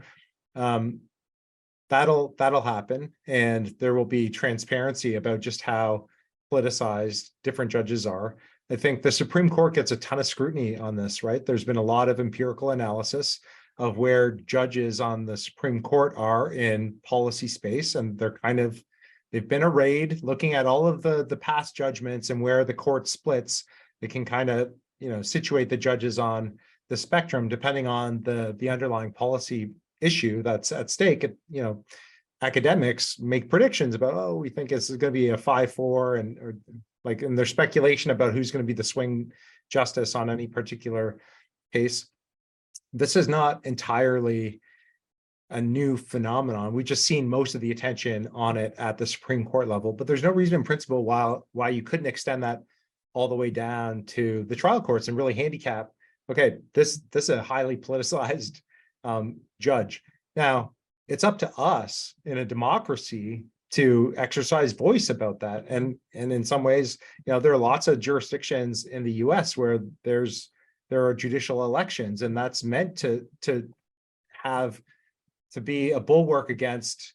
that'll happen, and there will be transparency about just how politicized different judges are. I think the Supreme Court gets a ton of scrutiny on this, right? There's been a lot of empirical analysis of where judges on the Supreme Court are in policy space, and they've been arrayed looking at all of the past judgments and where the court splits. They can kind of, situate the judges on the spectrum depending on the underlying policy issue that's at stake. Academics make predictions about, we think this is going to be a 5-4, and there's speculation about who's going to be the swing justice on any particular case. This is not entirely a new phenomenon. We've just seen most of the attention on it at the Supreme Court level, but there's no reason in principle why you couldn't extend that all the way down to the trial courts and really handicap, okay, this is a highly politicized judge. Now, it's up to us in a democracy to exercise voice about that. And in some ways, there are lots of jurisdictions in the US where there are judicial elections, and that's meant to be a bulwark against,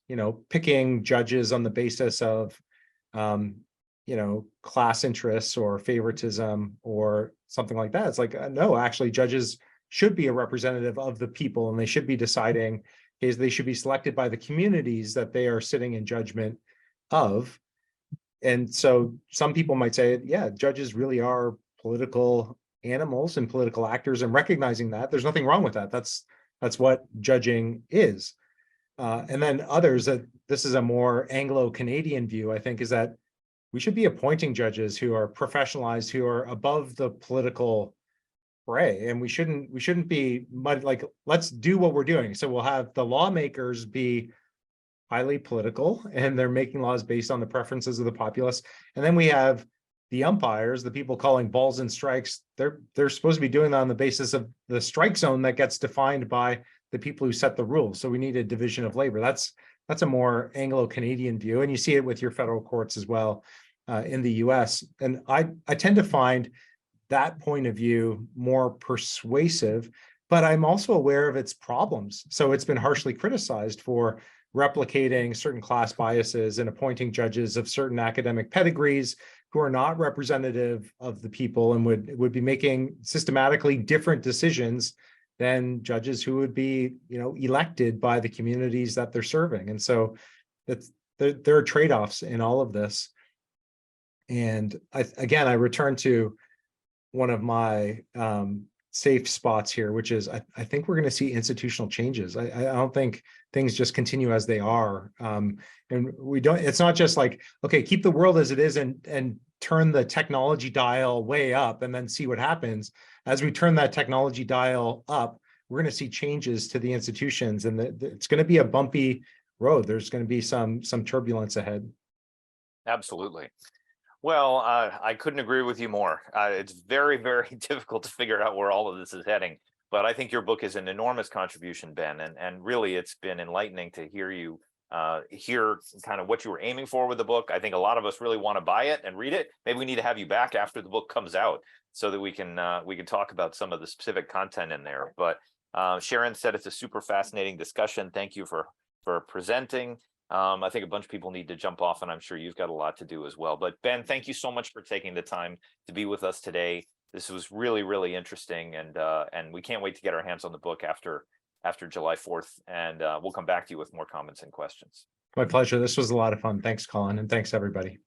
picking judges on the basis of, class interests or favoritism or something like that. It's like, no, actually judges should be a representative of the people, and they should be deciding is they should be selected by the communities that they are sitting in judgment of. And so some people might say, yeah, judges really are political animals and political actors, and recognizing that there's nothing wrong with that. That's what judging is. And then others, that this is a more Anglo-Canadian view, I think, is that we should be appointing judges who are professionalized, who are above the political fray, and we shouldn't be let's do what we're doing. So we'll have the lawmakers be highly political, and they're making laws based on the preferences of the populace. And then we have the umpires, the people calling balls and strikes. They're supposed to be doing that on the basis of the strike zone that gets defined by the people who set the rules. So we need a division of labor. That's a more Anglo-Canadian view, and you see it with your federal courts as well in the US. And I tend to find that point of view more persuasive, but I'm also aware of its problems. So it's been harshly criticized for replicating certain class biases and appointing judges of certain academic pedigrees who are not representative of the people and would be making systematically different decisions than judges who would be, elected by the communities that they're serving. And so there are trade-offs in all of this. And I return to one of my safe spots here, which is I think we're going to see institutional changes. I don't think things just continue as they are. And it's not just like, okay, keep the world as it is and turn the technology dial way up and then see what happens. As we turn that technology dial up, we're going to see changes to the institutions, and it's going to be a bumpy road. There's going to be some turbulence ahead. Absolutely. Well, I couldn't agree with you more. It's very, very difficult to figure out where all of this is heading, but I think your book is an enormous contribution, Ben, and really it's been enlightening to hear you hear kind of what you were aiming for with the book. I think a lot of us really want to buy it and read it. Maybe we need to have you back after the book comes out so that we can talk about some of the specific content in there. But Sharon said it's a super fascinating discussion. Thank you for presenting. I think a bunch of people need to jump off, and I'm sure you've got a lot to do as well. But Ben, thank you so much for taking the time to be with us today. This was really, really interesting, and we can't wait to get our hands on the book after July 4th, and we'll come back to you with more comments and questions. My pleasure. This was a lot of fun. Thanks, Colin, and thanks, everybody.